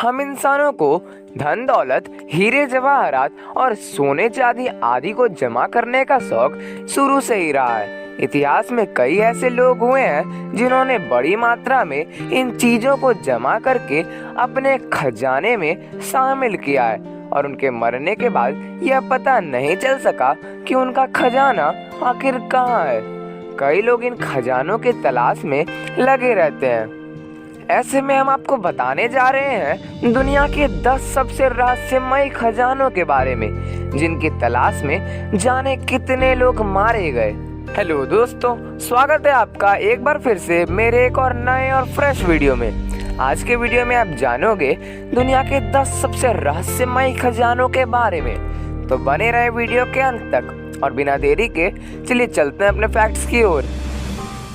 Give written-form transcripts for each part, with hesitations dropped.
हम इंसानों को धन दौलत, हीरे जवाहरात और सोने चांदी आदि को जमा करने का शौक शुरू से ही रहा है। इतिहास में कई ऐसे लोग हुए हैं जिन्होंने बड़ी मात्रा में इन चीजों को जमा करके अपने खजाने में शामिल किया है और उनके मरने के बाद यह पता नहीं चल सका कि उनका खजाना आखिर कहाँ है। कई लोग इन खजानों की तलाश में लगे रहते हैं। ऐसे में हम आपको बताने जा रहे हैं दुनिया के 10 सबसे रहस्यमय खजानों के बारे में, जिनकी तलाश में जाने कितने लोग मारे गए। हेलो दोस्तों, स्वागत है आपका एक बार फिर से मेरे एक और नए और फ्रेश वीडियो में। आज के वीडियो में आप जानोगे दुनिया के 10 सबसे रहस्यमय खजानों के बारे में, तो बने रहे वीडियो के अंत तक। और बिना देरी के चलिए चलते हैं अपने फैक्ट्स की ओर।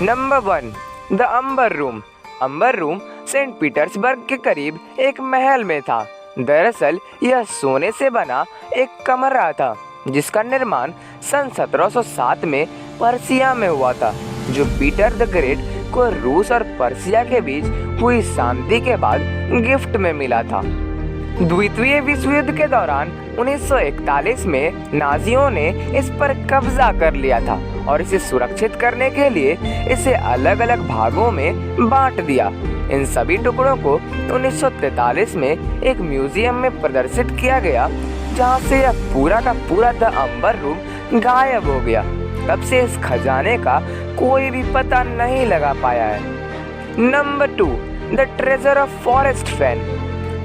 Number 1, the Amber room. Amber room Saint Petersburg के करीब एक महल में था। दरअसल यह सोने से बना एक कमरा था जिसका निर्माण सन 1707 में पर्सिया में हुआ था, जो पीटर द ग्रेट को रूस और पर्सिया के बीच हुई शांति के बाद गिफ्ट में मिला था। द्वितीय विश्व युद्ध के दौरान 1941 में नाजियों ने इस पर कब्जा कर लिया था और इसे सुरक्षित करने के लिए इसे अलग अलग भागों में बांट दिया। इन सभी टुकड़ों को 1943 में एक म्यूजियम में प्रदर्शित किया गया, जहां से यह पूरा का पूरा द अंबर रूम गायब हो गया। तब से इस खजाने का कोई भी पता नहीं लगा पाया है। Number 2, the treasure of Forrest Fenn.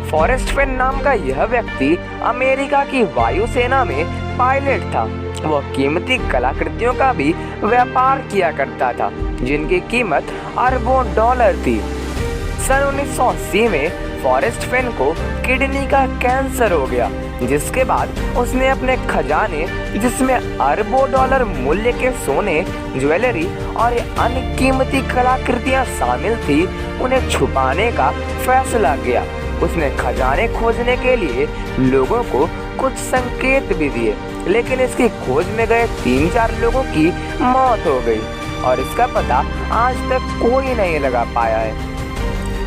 Forrest Fenn नाम का यह व्यक्ति अमेरिका की वायुसेना में पायलट था। वह कीमती कलाकृतियों का भी व्यापार किया करता था, जिनकी कीमत अरबों डॉलर थी। सन 1980 में फॉरेस्ट फेन को किडनी का कैंसर हो गया, जिसके बाद उसने अपने खजाने, जिसमें अरबों डॉलर मूल्य के सोने, ज्वेलरी और अन्य कीमती कलाकृतियां शामिल थी, उन्हें छुपाने का फैसला किया। उसने खजाने खोजने के लिए लोगों को कुछ संकेत भी दिए, लेकिन इसकी खोज में गए 3-4 लोगों की मौत हो गई और इसका पता आज तक कोई नहीं लगा पाया है।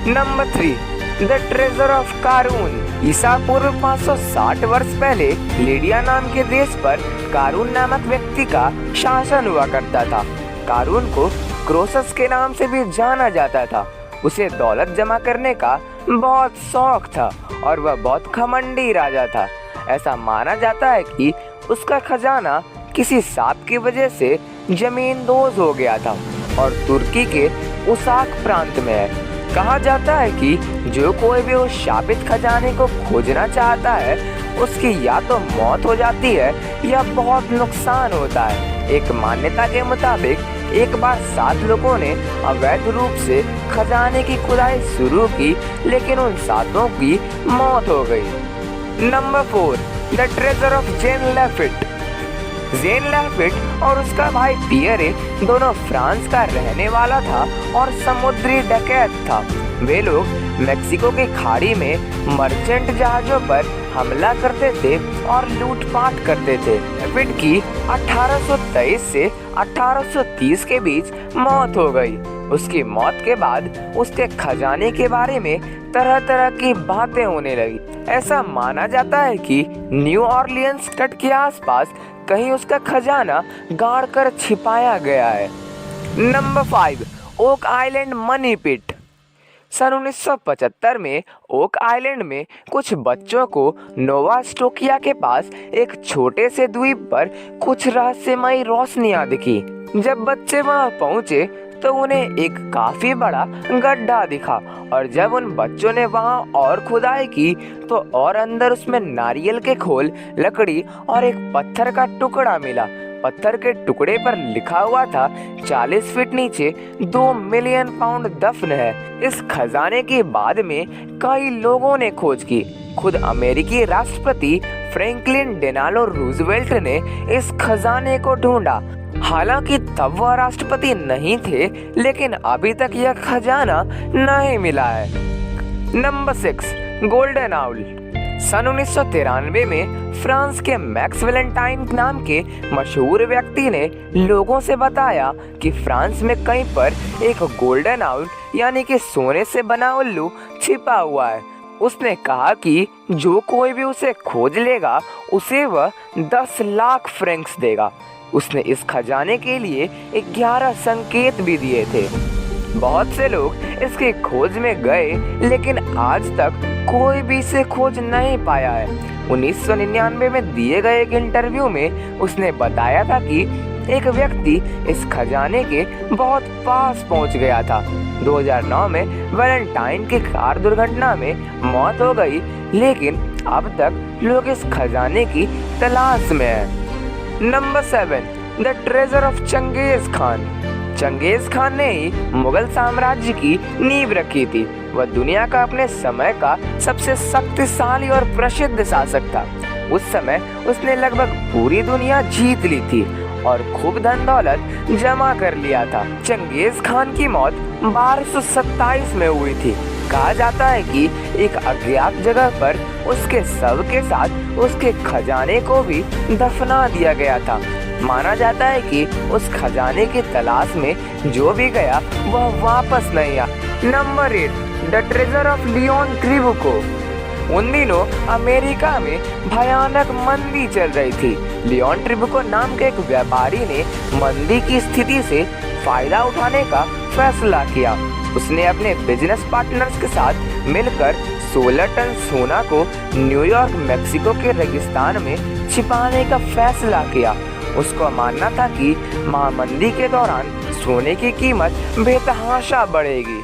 Number 3, the treasure of Qarun. ईसा पूर्व 560 वर्ष पहले लीडिया नाम के देश पर कारून नामक व्यक्ति का शासन हुआ करता था। कारून को क्रोसस के नाम से भी जाना जाता था। उसे दौलत जमा करने का बहुत शौक था और वह बहुत घमंडी राजा था। ऐसा माना जाता है कि उसका खजाना किसी सांप की वजह से जमींदोज हो गया था और तुर्की के उसाक प्रांत में है। कहा जाता है कि जो कोई भी उस शापित खजाने को खोजना चाहता है, उसकी या तो मौत हो जाती है या बहुत नुकसान होता है। एक मान्यता के मुताबिक एक बार 7 लोगों ने अवैध रूप से खजाने की खुदाई शुरू की, लेकिन उन 7 की मौत हो गई। नंबर 4, द ट्रेजर ऑफ जेन लैफिट। जेन लैफिट और उसका भाई पियरे दोनों फ्रांस का रहने वाला था और समुद्री डकैत था। वे लोग मेक्सिको की खाड़ी में मर्चेंट जहाजों पर हमला करते थे और लूटपाट करते थे। लैफिट की 1823 से 1830 के बीच मौत हो गई। उसकी मौत के बाद उसके खजाने के बारे में तरह तरह की बातें होने लगी। ऐसा माना जाता है कि न्यू ऑरलियंस तट के आसपास कहीं उसका खजाना गाड़ कर छिपाया गया है। नंबर 5, ओक आइलैंड मनी पिट। सन 1975 में ओक आइलैंड में कुछ बच्चों को नोवा स्कोटिया के पास एक छोटे से द्वीप पर कुछ रहस्यमयी रोशनियां दिखी। जब बच्चे वहां पहुंचे तो उन्हें एक काफी बड़ा गड्ढा दिखा और जब उन बच्चों ने वहां और खुदाई की तो और अंदर उसमें नारियल के खोल, लकड़ी और एक पत्थर का टुकड़ा मिला। पत्थर के टुकड़े पर लिखा हुआ था 40 फीट नीचे 2 मिलियन पाउंड दफन है। इस खजाने के बाद में कई लोगों ने खोज की। खुद अमेरिकी राष्ट्रपति फ्रैंकलिन डेलानो रूजवेल्ट ने इस खजाने को ढूंढा। हालांकि तब वह राष्ट्रपति नहीं थे, लेकिन अभी तक यह खजाना नहीं मिला है। Number 6, golden owl. सन 1993 में फ्रांस के मैक्स वैलेंटाइन नाम के मशहूर व्यक्ति ने लोगों से बताया कि फ्रांस में कहीं पर एक गोल्डन आउल यानी कि सोने से बना उल्लू छिपा हुआ है। उसने कहा कि जो कोई भी उसे खोज लेगा उसे वह 10 लाख फ्रैंक्स देगा। उसने इस खजाने के लिए 11 संकेत भी दिए थे। बहुत से लोग इसकी खोज में गए, लेकिन आज तक कोई भी इसे खोज नहीं पाया है। 1999 में दिए गए एक इंटरव्यू में उसने बताया था कि एक व्यक्ति इस खजाने के बहुत पास पहुंच गया था। 2009 में वैलेंटाइन की कार दुर्घटना में मौत हो गई, लेकिन अब तक लोग इस खजाने की तलाश में हैं। Number 7, the treasure of Genghis Khan. Genghis Khan ने ही मुगल साम्राज्य की नींव रखी थी। वह दुनिया का अपने समय का सबसे शक्तिशाली और प्रसिद्ध शासक था। उस समय उसने लगभग पूरी दुनिया जीत ली थी और खूब धन दौलत जमा कर लिया था। चंगेज खान की मौत 1227 में हुई थी। कहा जाता है कि एक अज्ञात जगह पर उसके शव के साथ उसके खजाने को भी दफना दिया गया था। माना जाता है कि उस खजाने की तलाश में जो भी गया वह वापस नहीं आया। Number 8, the treasure of Leon Trabuco. उन दिनों अमेरिका में भयानक मंदी चल रही थी। लियोन ट्रिबुको नाम के एक व्यापारी ने मंदी की स्थिति से फायदा उठाने का फैसला किया। उसने अपने बिजनेस पार्टनर्स के साथ मिलकर 16 टन सोना को न्यूयॉर्क मेक्सिको के रेगिस्तान में छिपाने का फैसला किया। उसका मानना था कि महामंदी के दौरान सोने की कीमत बेतहाशा बढ़ेगी।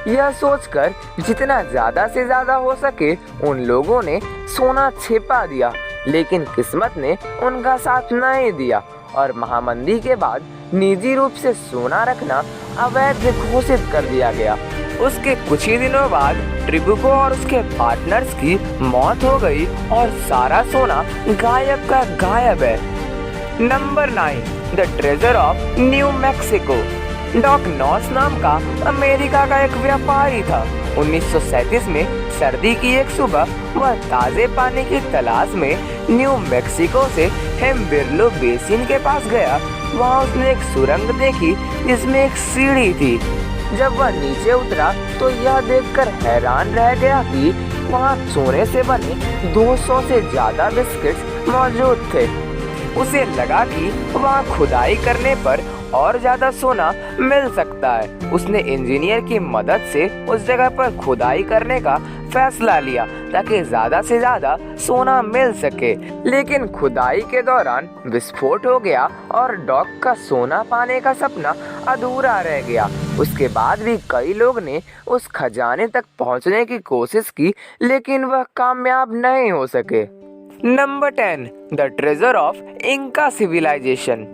यह सोचकर जितना ज्यादा से ज्यादा हो सके उन लोगों ने सोना छिपा दिया, लेकिन किस्मत ने उनका साथ नहीं दिया और महामंदी के बाद निजी रूप से सोना रखना अवैध घोषित कर दिया गया। उसके कुछ ही दिनों बाद ट्रिबुको और उसके पार्टनर्स की मौत हो गई और सारा सोना गायब का गायब है। Number 9, the treasure of New Mexico. Doc Noss नाम का अमेरिका का एक व्यापारी था। 1937 में सर्दी की एक सुबह वह ताजे पानी की तलाश में न्यू मैक्सिको से हेम्बेर्लो बेसिन के पास गया। वहाँ उसने एक सुरंग देखी जिसमें एक सीढ़ी थी। जब वह नीचे उतरा तो यह देखकर हैरान रह गया कि वहाँ सोने से बने 200 से ज्यादा बिस्किट्स मौजूद थे। उसे लगा कि वहाँ खुदाई करने पर और ज्यादा सोना मिल सकता है। उसने इंजीनियर की मदद से उस जगह पर खुदाई करने का फैसला लिया ताकि ज्यादा से ज्यादा सोना मिल सके, लेकिन खुदाई के दौरान विस्फोट हो गया और डॉक का सोना पाने का सपना अधूरा रह गया। उसके बाद भी कई लोग ने उस खजाने तक पहुंचने की कोशिश की, लेकिन वह कामयाब नहीं हो सके। Number 10, the treasure of Inca civilisation.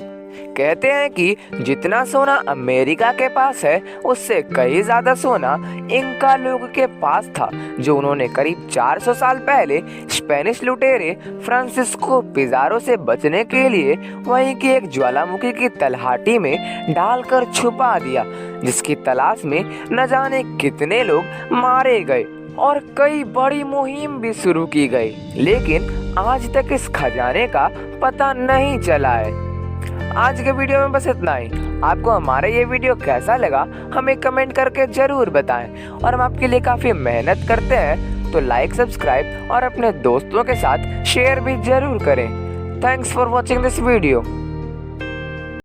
कहते हैं कि जितना सोना अमेरिका के पास है उससे कई ज्यादा सोना इंका लोगों के पास था, जो उन्होंने करीब 400 साल पहले स्पेनिश लुटेरे फ्रांसिस्को पिज़ारो से बचने के लिए वहीं की एक ज्वालामुखी की तलहटी में डालकर छुपा दिया, जिसकी तलाश में न जाने कितने लोग मारे गए और कई बड़ी मुहिम भी शुरू की गई, लेकिन आज तक इस खजाने का पता नहीं चला है। आज के वीडियो में बस इतना ही। आपको हमारा ये वीडियो कैसा लगा हमें कमेंट करके जरूर बताएं, और हम आपके लिए काफी मेहनत करते हैं, तो लाइक, सब्सक्राइब और अपने दोस्तों के साथ शेयर भी जरूर करें। Thanks for watching this video.